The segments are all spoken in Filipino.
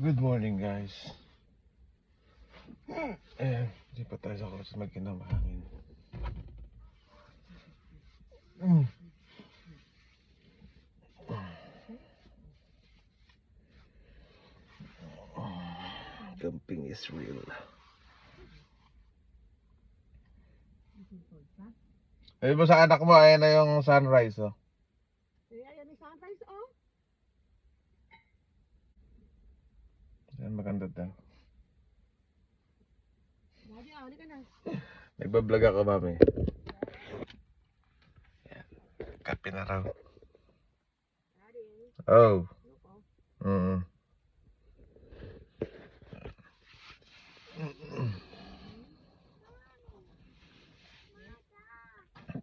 Good morning, guys. Hindi pa tayo sa kotse magkinamahangin. Camping is real. Sabi mo sa anak mo, ayan na yung sunrise, oh. Ayan yung sunrise, oh. Ayan, maganda daw. Daddy, huli ka na. Nagbablog ako, mami. Ayan. Kape na raw. Daddy. Oh. Ano po?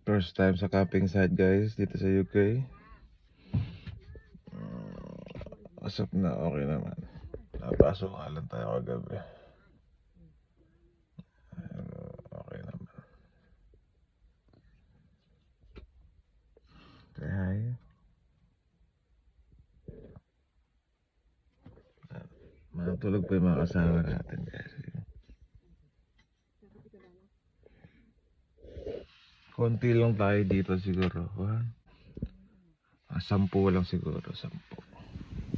First time sa camping site, guys, dito sa UK. Asap na, okay naman. Napasok nga lang tayo kagabi. Okay naman. Say hi. Matulog pa yung mga kasama natin, guys. Konti lang tayo dito siguro. 10 lang siguro, 10.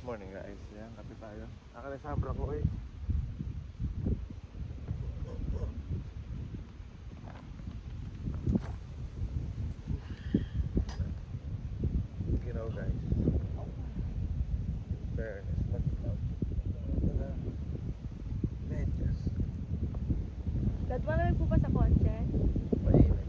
Morning, guys. Yan, kape tayo. Nakalisabra ko eh. You know, guys. Fairness. Medyas. Dad, wala rin po ba sa kotse? Mainit.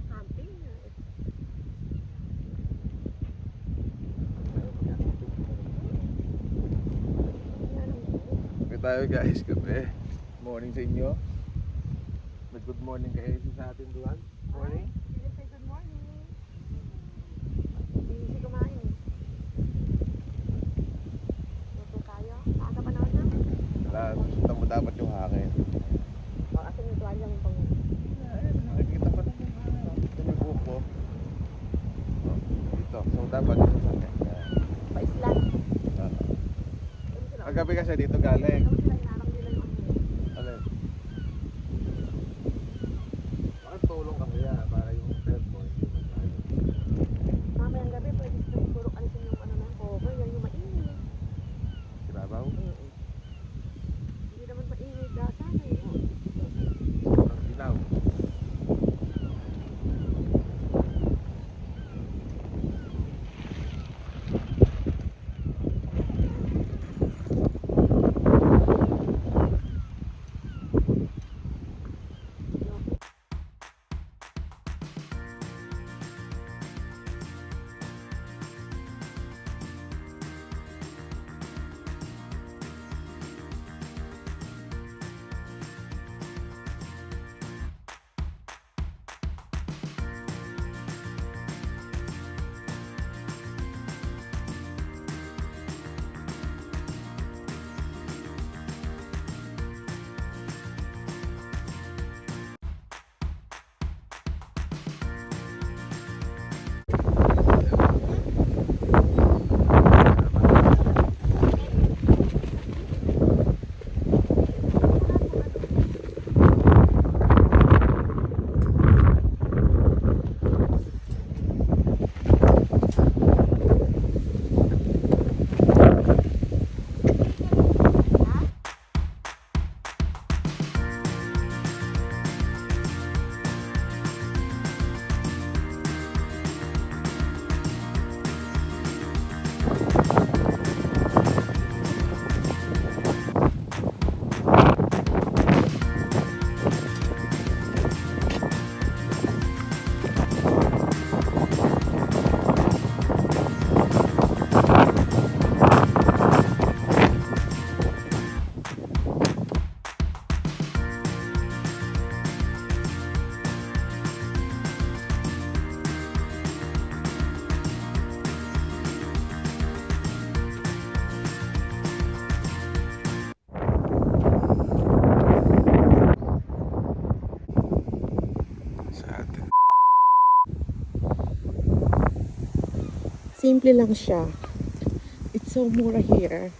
Camping. Kape tayo, guys. Kape. Morning sa inyo. Good morning kayo sa atin, Duan. Morning. Sige, say good morning. Busy kumain. Luto tayo. Maaga pa naman na. Wala, gusto mo dapat yung hakin. Baka kasi may tuwalya yung pang... Nakikita pa lang yung ano. Ito yung buko. Dito. So, dapat dito sa kanya. Pa-islan. Kagabi kasi dito galing. Tapos sila inarang nila yung ano. Alin? Bakit tulong kami yan? Para yung third mo hindi magkano. Mamayang gabi, pwede sila siguro alisin yung ano na cover. Yan yung mainit. Sinabaw? Hindi naman mainit. Sana eh. Sobrang dilaw. simple lang siya. It's so mura here.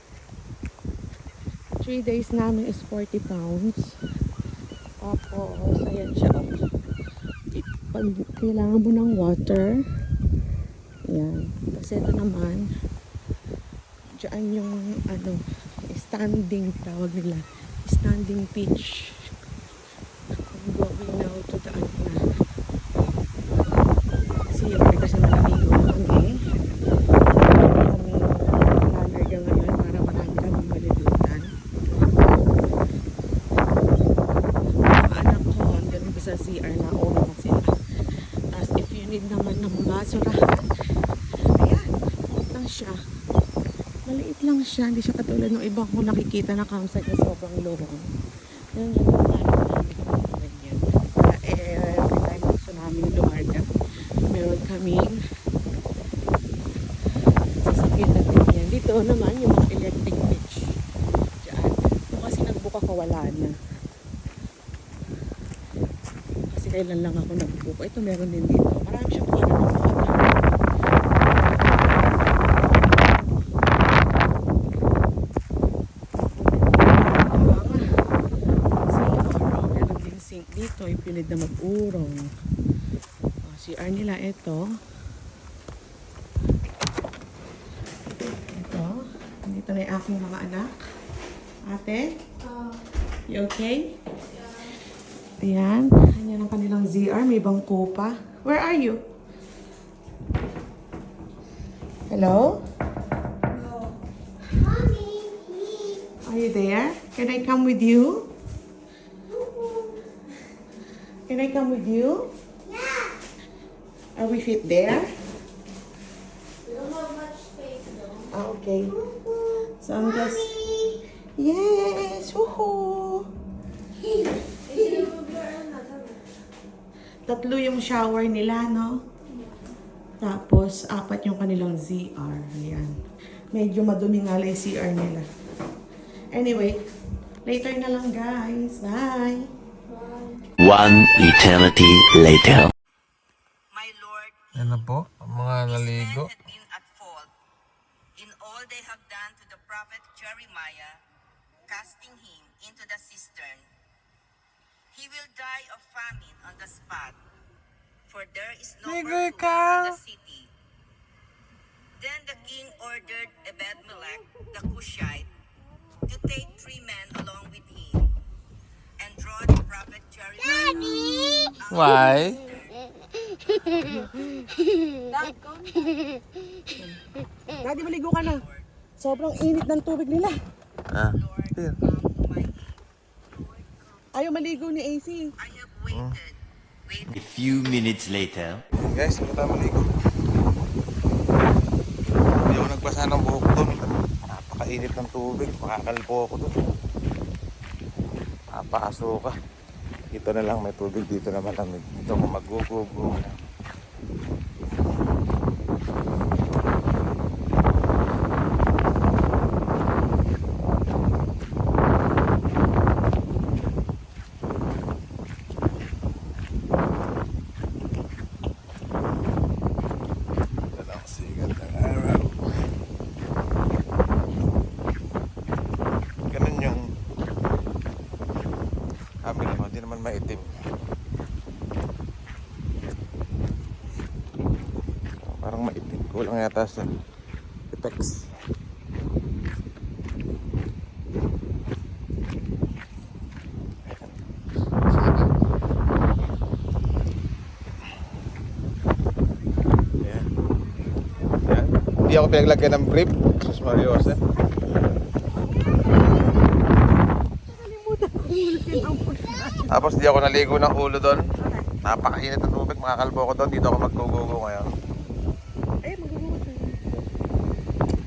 3 days namin is 40 pounds. Tapos, ayan siya. Pag kailangan mo ng water, ayan. Kasi ito naman, dyan yung, standing, tawag nila. Standing pitch. I'm going now to the, kasi malamigo kami. Kami lalarga ngayon para marami kami malilutan. Mga anak ko, hanggang sa CR na una na sila. As if you need naman ng mga basurahan, ayan, maliit lang siya. Maliit lang siya, hindi siya katulad ng ibang ko nakikita na campsite na sobrang lorong. Yan yung every time gusto namin lumarga, meron kaming sasakyan natin yan. Dito naman yung mga electric pitch. Diyan. Ito kasi nagbuka ko, wala na. Kasi kailan lang ako nagbuka. Ito meron din dito. Marami siyang pila ng water. Meron din sink dito. Yung pilit na mag-urong. CR nila ito. Ito. Dito na yung aking mga anak. Ate? You okay? Ayan. Ayan ang kanilang ZR. May bangko pa. Where are you? Hello? No. Mommy, Are you there? Can I come with you? Can I come with you? yeah. Are we fit there? We don't have much space though. Ah, okay. So I'm just... Mommy. Yes! Woohoo! Is it over there? Tatlo yung shower nila, no? Tapos, 4 yung kanilang ZR. Ayan. Medyo madumi nga lang yung CR nila. Anyway, later na lang, guys. Bye! One eternity later. My Lord, Yan na po, ang mga these men naligo. had been at fault in all they have done to the prophet Jeremiah, casting him into the cistern. He will die of famine on the spot, for there is no Ligo food ikaw. in the city. Then the king ordered Ebed-melech the Cushite to take 3 men along with him and draw the prophet Jeremiah out of the Why? Daddy, maligo ka na. Sobrang init ng tubig nila. Ah, Lord, here. come to my aid. Ayaw maligo ni AC. I have waited. A few minutes later. Guys, hindi tayo maligo. Hindi ako nagbasa ng buhok doon. Napakainit ng tubig. Makakalpo ako doon. Napakasuka. Dito na lang may tubig. Dito na malamig. Dito ako mag-gugugo. Walang sigat ng araw. Ganun yung camera mo, hindi naman maitim. Parang maitim. Kulang yata sa effects. Ayan. Ayan. Hindi ako pinaglagyan ng brief. Sus Mariosa. Tapos di ako naligo ng ulo doon. Napakainit ng tubig, makakalbo ko doon. Dito ako maggugugo ngayon. Eh, magugulo ka.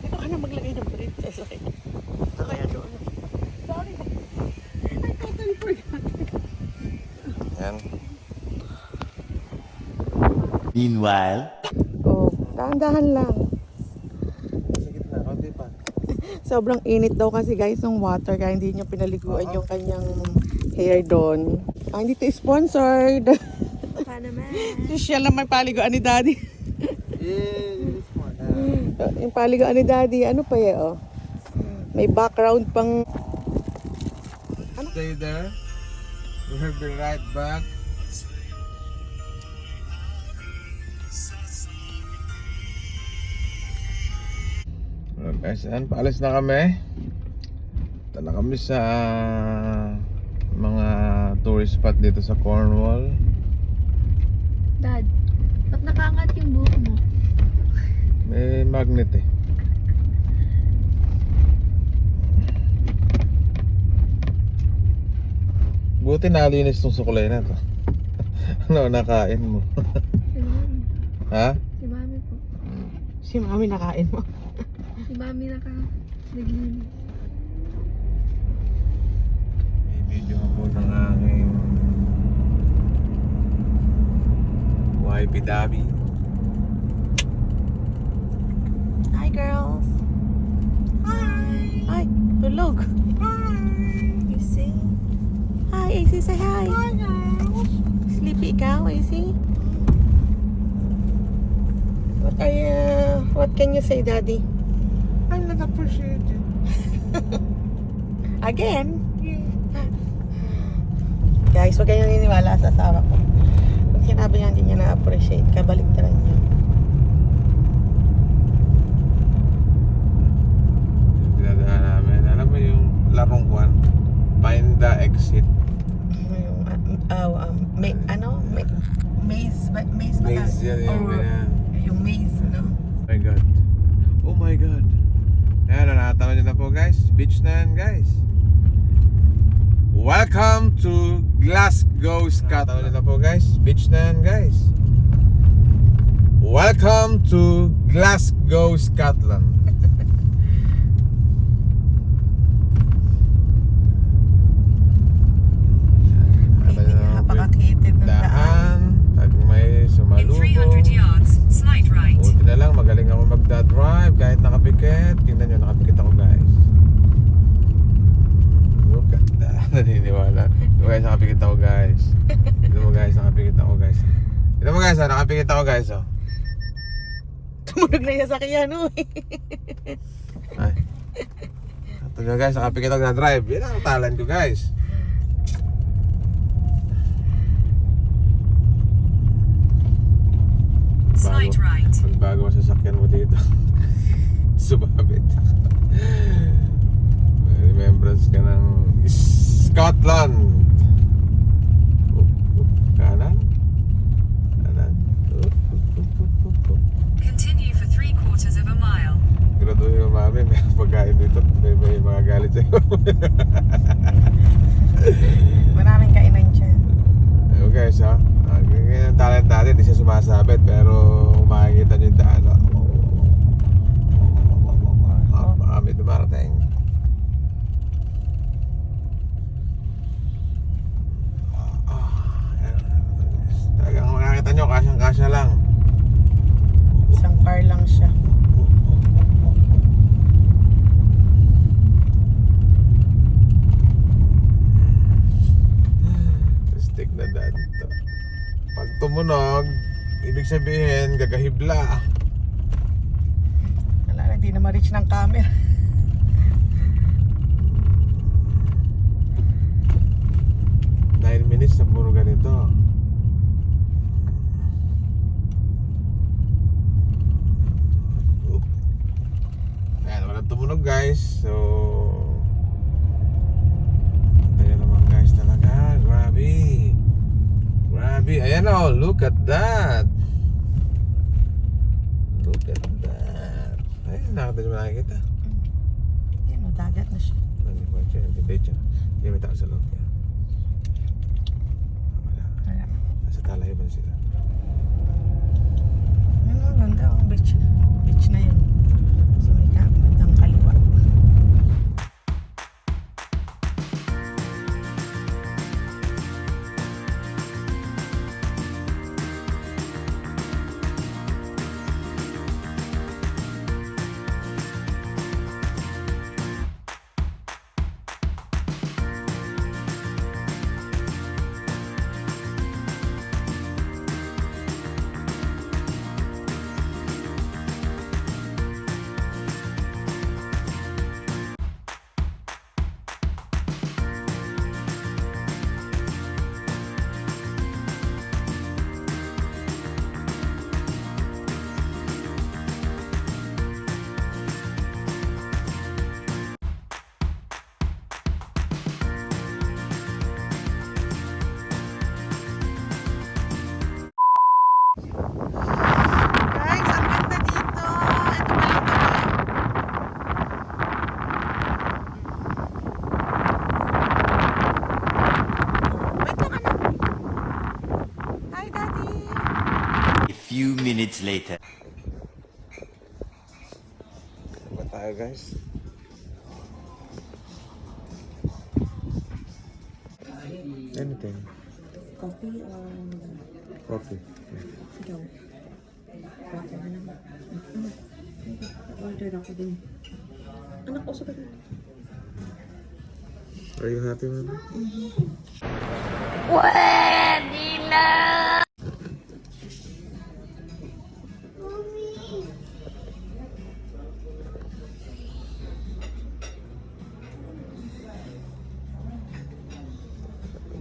Dito ka na maglagay ng brief. Sorry. Kaya doon. Sorry. I totally forgot. Yan. Meanwhile. Oh, dahan-dahan lang. Sa gitna, konti pa. Sobrang init daw kasi guys ng water kaya hindi niya pinaliguan yung kanyang hair doon. Ah, hindi to sponsored. Paano man? Siya lang may paliguan ni Daddy. Yeah, this one. Yung paligaan ni Daddy, ano pa yan, oh. May background pang... Stay there. We'll be right back. Alright guys, ayan, paalis na kami. Ito na kami sa mga tourist spot dito sa Cornwall. Dad, ba't nakaangat yung buhok mo? May magnet eh. Buti nalinis tong sukulay na to. Ano, nakain mo? Si Mami. Ha? Si Mami po. Si Mami nakain mo. Si Mami naglinis. May video po ng aking wifey Dabi. Hi, girls. Hi. Hi, tulog. You see? Hi, AC, say hi. Hi, girls. Sleepy ikaw, AC? What can you say, Daddy? I'm not appreciated. Again? Guys, huwag kayong naniniwala sa asawa ko. Pag sinabi niya hindi niya na-appreciate, kabaligtaran niya. Dinadaan namin. Alam mo yung larong kwan? Find the exit. Yung, maze ba? Maze yan yung Or ganyan. yung maze, no? Oh my God. Oh my God. Ayan, nakatawa nyo na po guys. Beach na yan guys. Welcome to Glasgow, Scotland. Nakatawa nyo na po guys. Beach na yan guys. Welcome to Glasgow, Scotland. Napakakitid ng daan. Daan. Pag may In sumalubong. 300 yards, slight right. Buti na lang, magaling ako magda-drive kahit nakapikit. Tingnan nyo, nakapikit ako guys. Oh, ganda. Naniniwala. Ito guys, nakapikit ako guys. Ito mo guys, nakapikit ako guys. Ito mo guys, nakapikit ako guys. Oh. Tumunog na yung sakyan, no? Ay. Ito nyo guys, nakapikit ako na drive. Yan ang talan ko guys. Slight right. Pagbago ang sasakyan mo dito. Sumabit. May remembrance ka ng Scotland. Kanan. Kanan. Continue for 3/4 of a mile. Graduhin mo mami, may pagkain dito. May mga galit sa'yo. Maraming kainan dyan. Ayun guys ha. Ganyan ang talent natin, di siya sumasabit. Pero makikita nyo yung daan. Kami dumarating. Talagang makakita nyo, kasyang-kasya lang. Isang car lang siya. Stick na daan to. Pag tumunog, ibig sabihin gagahibla. Wala na, di na ma-reach ng camera. Minutes na puro ganito. Ayan, walang tumunog guys. So tayo naman guys talaga. Grabe. Grabe. Ayan o, look at that. Look at that. Ay, nakita nyo makikita. Yan, dagat na siya. Hindi ko siya, hindi siya. Hindi may tao sa loob. Wala. Wala. Nasa Talayban sila. Yan, ang ganda. Ang beach. Beach na yun. So, may magandang kaliwa. minutes later. Ba tayo guys? Anything. Coffee or Coffee. ikaw? Coffee na lang. Order ako din. Anak ko sa kanila. Are you happy, mama?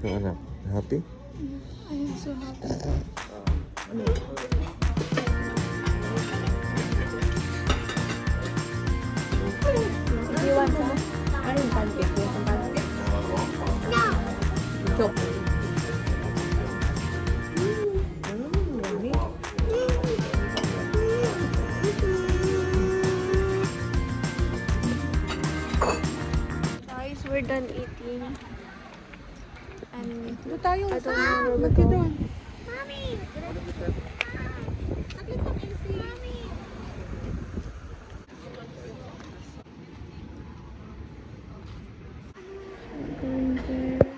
Ikaw anak, happy? I'm so happy. Do you want some? Ano yung pancake? You want some pancake? Joke. Guys, we're done eating. And Doon tayo. I don't know where we're going.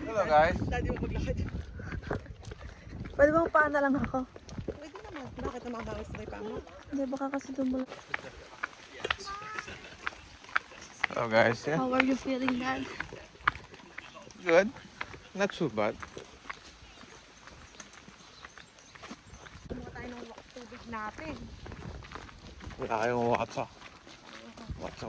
Hello guys. Pwede bang paa na lang ako? Pwede naman. Bakit naman bangis na pa mo? Hindi, baka kasi dumula. Hello guys, yeah. How are you feeling, Dad? Good. Not too bad. Kumuha tayo ng tubig natin. Wala kayong watsa. Watsa.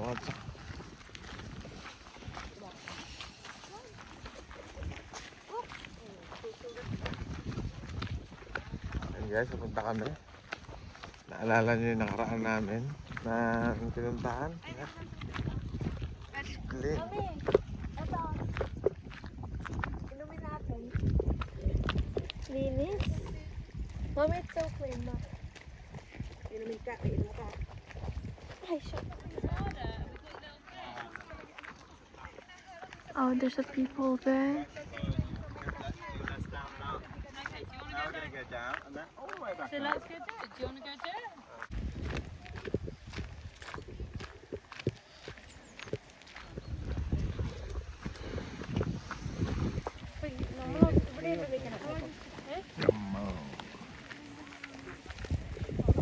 Ayan guys, pupunta kami. Naalala niyo yung nakaraan namin na pinuntahan. Ayan. Clean. Ito. Inumin natin. Linis. Mami, it's so clean, ma. Inumin ka, inumin ka. Ay, shit. Oh, there's a people there.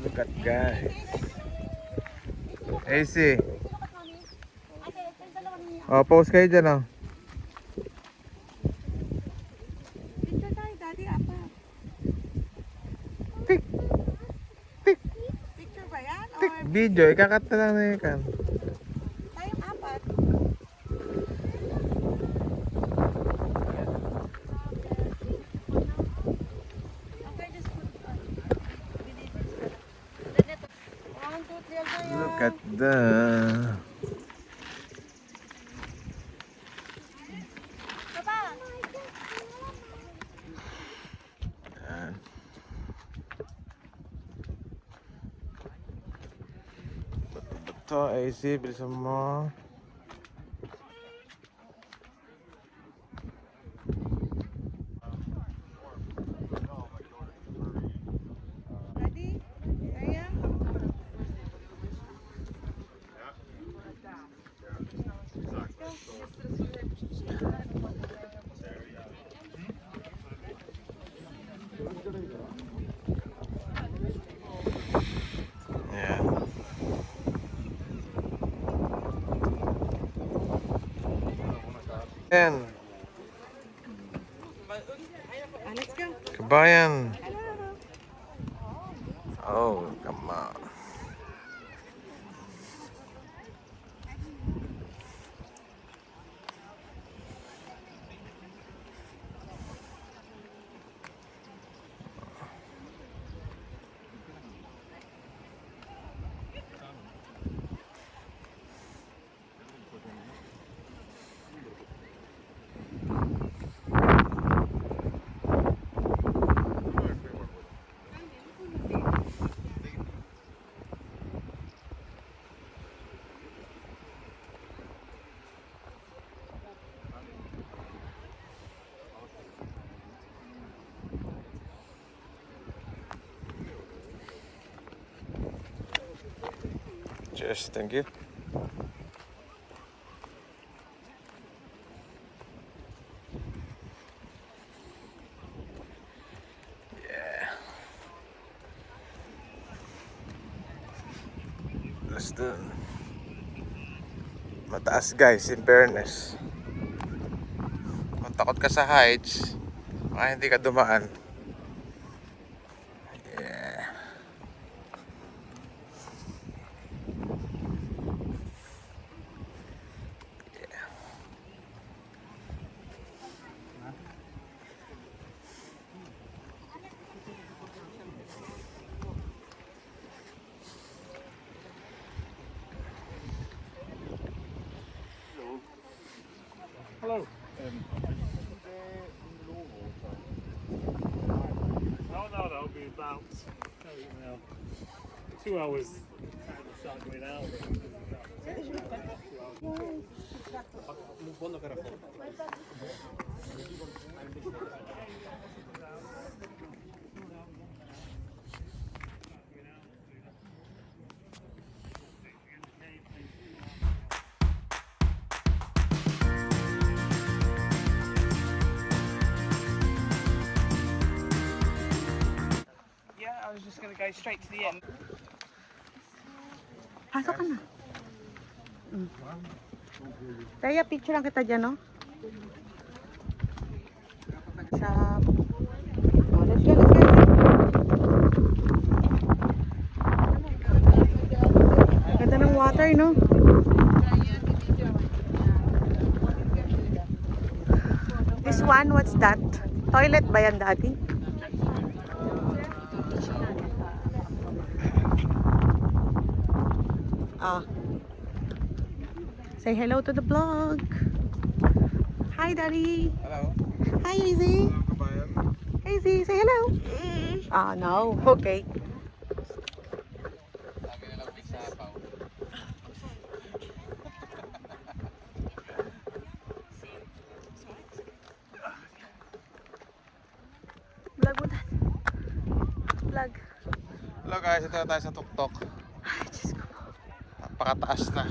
Look at guys. AC. Oh, pause kayo dyan oh. Picture tayo, daddy, apa. Tik. Tik. Picture ba yan? O Tik. Video. Ikakat na lang na ikan. tayong apat? Okay, just put One, two, three, okay. Look at the... Ayan. Ito, AC, bilisan mo. Daddy, ayan. Ayan. Ayan. Let's go. Kabayan. Oh, come on. Cheers, thank you. Yeah. Let's do. Mataas guys, in fairness. Kung takot ka sa heights, baka hindi ka dumaan. Yeah. Hello. No, that'll be about 2 hours. Start going out. Yeah, I was just going to go straight to the end. Pasok ka na. Kaya picture lang kita dyan, no? Sa... Oh, let's go, let's go. Ganda ng water, no? This one, what's that? Toilet ba yan dati? Ah. Say hello to the vlog. Hi, Daddy. Hello. Hi, Izzy. Hello, kabayan. Izzy, say hello. Ah, no. Okay. Sabi nila pisapaw. Vlog mo, Dad. Vlog. Hello guys, ito na tayo sa tuktok. Ay, Diyos ko. Napakataas na.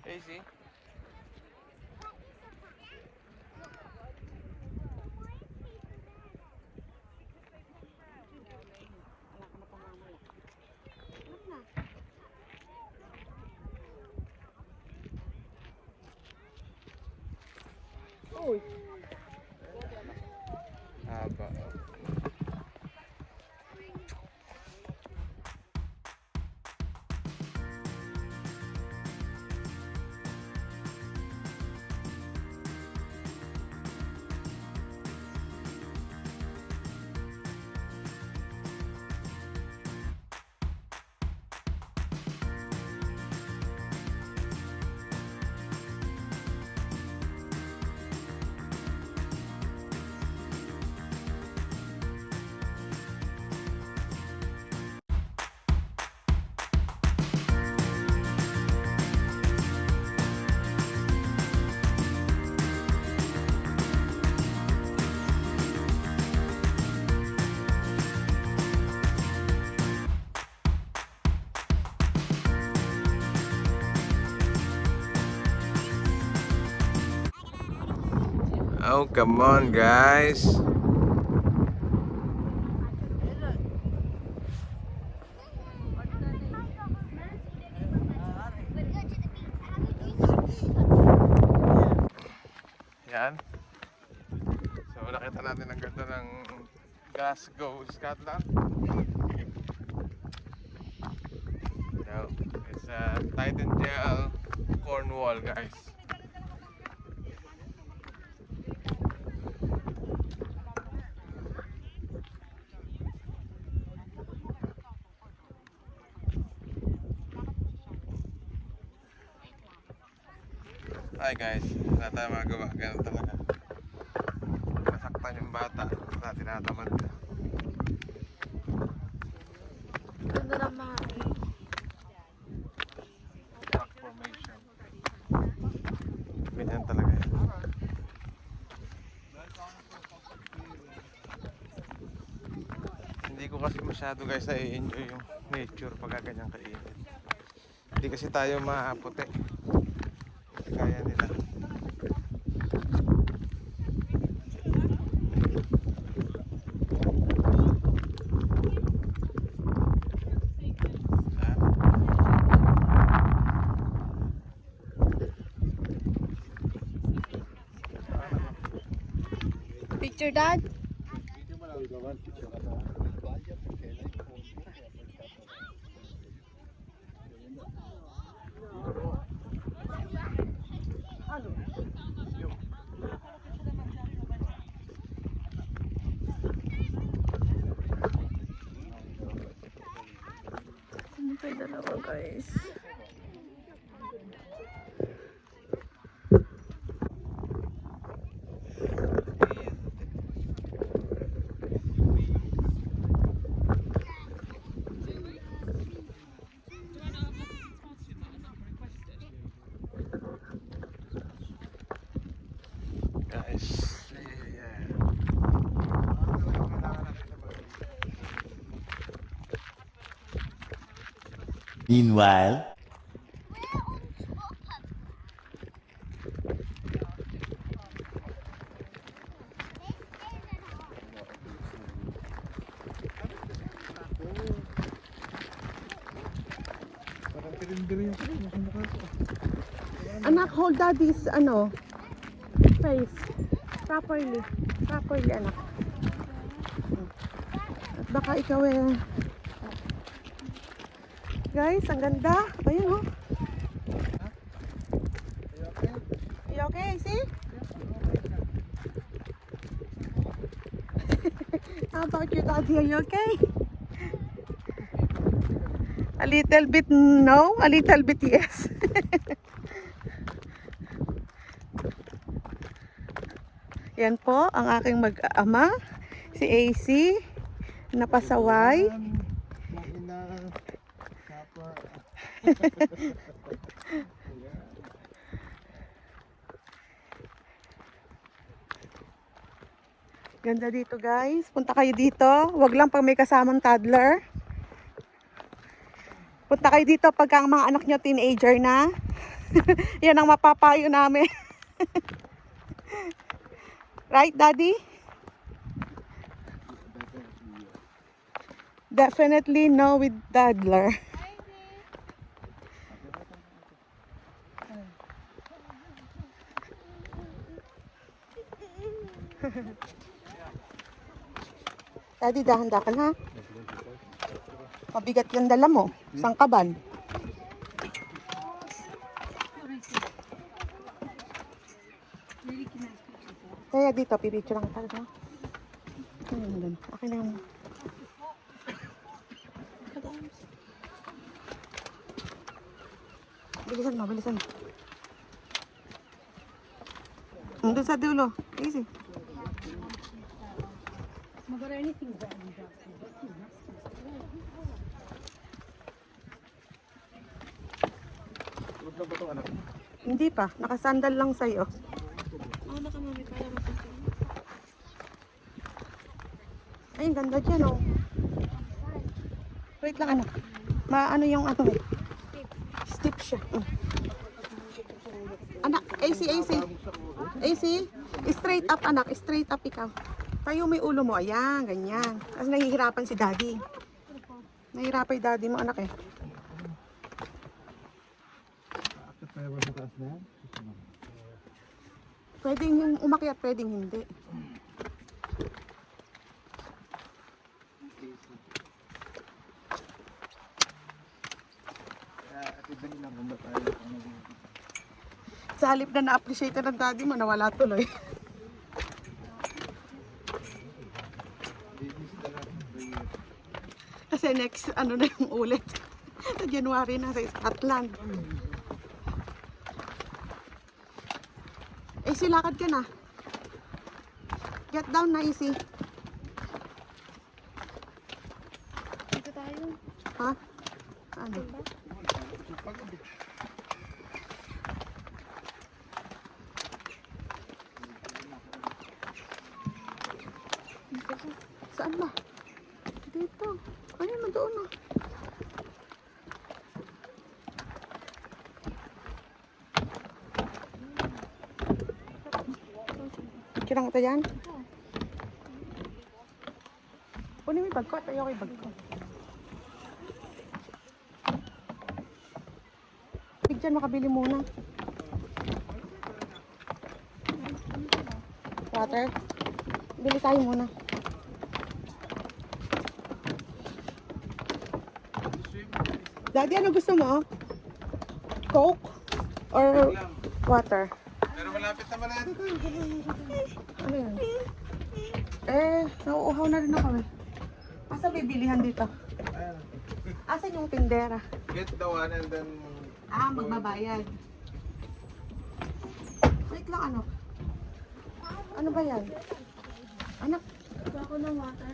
Easy. Haba. Oh, come on, guys. Yan. So, nakita natin ang ganda ng Glasgow, Scotland. No, it's Tidendale, Cornwall, guys. Hi guys, wala tayo magawa, ganun talaga. Nasaktan yung bata, wala tinatamad. Ganda naman. Rock formation. Ganyan talaga yan. Hindi ko kasi masyado guys na-enjoy yung nature pagka ganyan kainit. Hindi kasi tayo maputi. Kaya nila. Picture, Dad? May dalawa guys. Guys, yeah. Meanwhile, Anak, hold daddy's face. Properly. Properly, anak. At baka ikaw Guys, ang ganda. Ayun, oh. You okay, see? How about you, daddy? Are you okay? A little bit no, a little bit yes. Yan po ang aking mag-ama, si AC, napasaway. Ganda dito guys. Punta kayo dito. Huwag lang pag may kasamang toddler. Punta kayo dito pag ang mga anak nyo teenager na. Yan ang mapapayo namin. Right, Daddy? Definitely no with toddler. Daddy, dahan-dahan ha. Mabigat yung dala mo. Sangkaban. Kaya dito, pipicture lang tayo. Akin na yung... Bilisan mo, bilisan mo. Doon sa dulo. Easy. Hindi pa. Nakasandal lang sa'yo. Ay, ganda dyan, oh. Wait lang, anak. Maano yung ano? Steep siya. Anak, AC. AC, straight up, anak. Straight up ikaw. Tayo may ulo mo. Ayan, ganyan. Kasi nahihirapan si daddy. Nahihirapan yung daddy mo, anak eh. Pwedeng umakyat, pwedeng hindi. Sa halip na na-appreciate ng daddy mo, nawala tuloy. Kasi next, ano na yung ulit. Sa January na sa Scotland. AC, lakad ka na. Get down na, AC. Dito tayo. Ha? Ano? Saan ba? Dito. dito. Ayun na doon na. Kirang ito yan? Kunin mo yung bag ko at ayoko yung bag ko. Bigyan, makabili muna. Water? Bili tayo muna. Daddy, ano gusto mo? Coke? Or water? Pero malapit naman na ito. Ano yan? Nauuhaw na rin ako eh. Asa bibilihan dito? Ayan. Asan yung tindera? Get the one and then... Magbabayad. Wait lang, ano? Ano ba yan? Anak? Gusto ako ng water.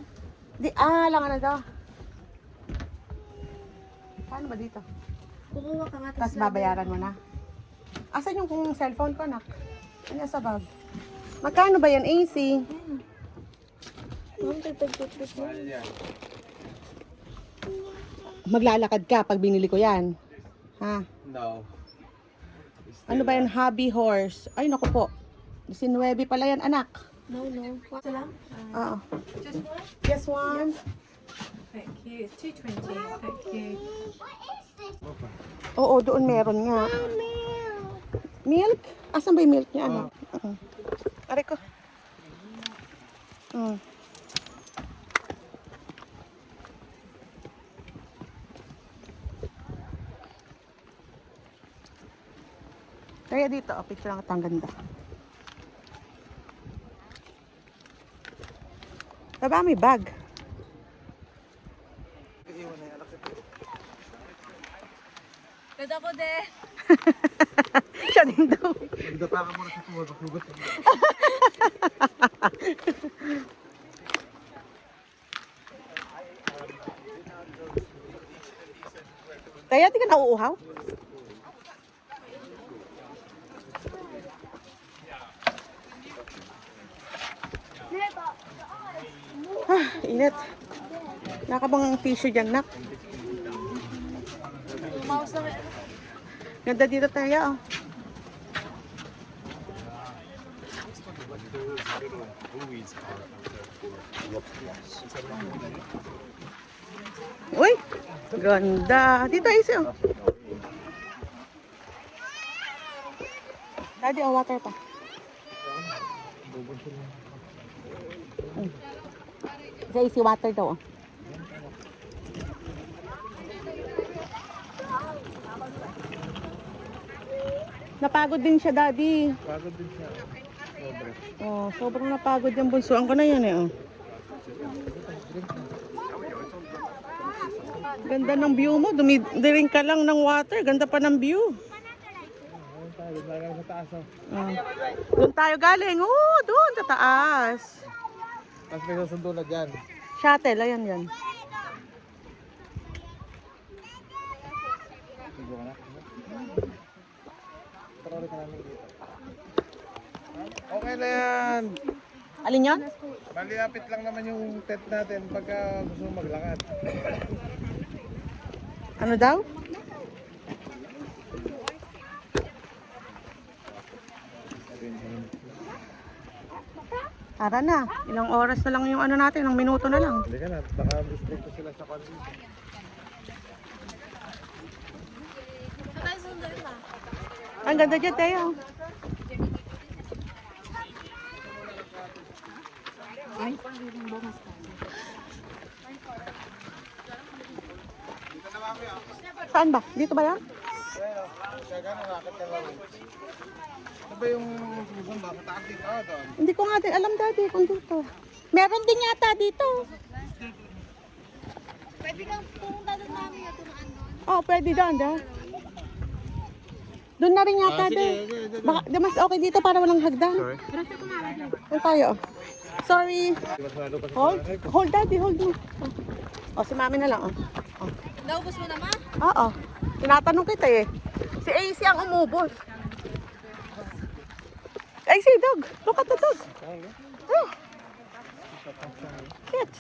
Lang ano daw. Paano ba dito? Kukuha ka nga. Tapos babayaran mo na. Asan yung kung cellphone ko, anak? Ano sa bag? Magkano ba yan, AC? Ma'am, tagtagtagtag mo. Mahal yan. Maglalakad ka pag binili ko yan. Ha? No. Ano ba yan? Hobby horse. Ay, naku po. 19 pala yan, anak. No. What's lang? Oo. Just one? Just one. Thank you. It's 220. Thank you. Oo, doon meron nga. Milk? Asan ba yung milk niya, anak? Aray ko. Kaya dito, picture lang ito, ang ganda. Baba, may bag. Ganda ko din. Siya din daw. Magda pa ka muna sa hugot. Kaya di ka nauuhaw? Init. Nakabang tissue dyan, nak. Mouse na Ganda dito tayo, oh. Uy! Ganda. Dito, Isi, oh. Daddy, oh, water pa. Sa Isi, water daw, oh. Napagod din siya, Daddy. Pagod din siya. Sobra. Oh, sobrang napagod yung bunsuan ko na yan, eh, oh. Ganda ng view mo. Dumidiring ka lang ng water. Ganda pa ng view. Sa taas, oh. Doon tayo galing. Doon sa taas. Tapos may susundo na dyan. Shuttle, ayan yan. Okay na yan. Alin yan? Malilapit lang naman yung tent natin pagka gusto mong maglakad. Ano daw? Tara na. Ilang oras na lang yung ano natin. Ilang minuto na lang. Hindi ka na, baka restricto sila sa kanila. Ang ganda dyan, Teo. Saan ba? Dito ba yan? Kaya gano'n, nakakit ka lang. Ano ba yung susun ba? Mataas dito, doon. Hindi ko nga din alam, Daddy, kung dito. Meron din yata dito. Pwede kang pumunta doon namin at tumaan doon. Oh, pwede doon, da. Doon na rin yata, din. Baka, di mas okay dito para walang hagdan. Sorry. Doon tayo, oh. Sorry. Hold, Daddy, hold mo. Oh, si Mami na lang, oh. Naubos mo naman? Oo. Tinatanong kita eh. Si AC ang umubos. AC, dog. Look at the dog. Oh. Shit.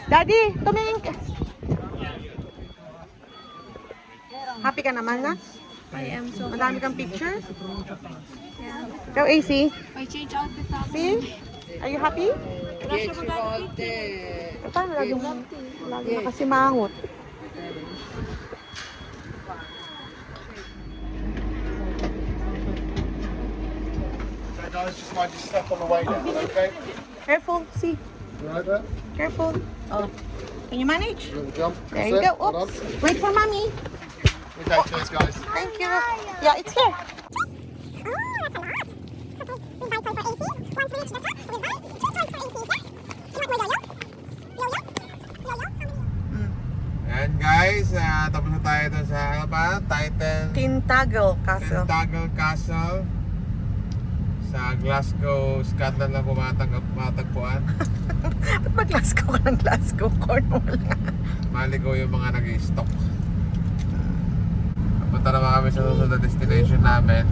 Daddy, tumingin ka. Happy ka naman na? I am so Madami kang pictures? Ikaw, AC? may change outfit ako. See? Are you happy? Wala siya Paano lagi nakasimangot? So guys, just mind you step on the way down, okay? Careful, see? You right there? Careful. Oh. Can you manage? Little jump. There you go. Oops. Wait for mommy. Okay, cheers guys. Thank you. Yeah, it's here. Ayan guys, tapos na tayo doon sa ano ba? Tintagel Castle. Tintagel Castle sa Glasgow, Scotland na matagpuan. Ba't ba Glasgow ka ng Glasgow? Cornwall nga. Maligaw yung mga nag-i-stock. Punta naman kami sa susunod na destination namin.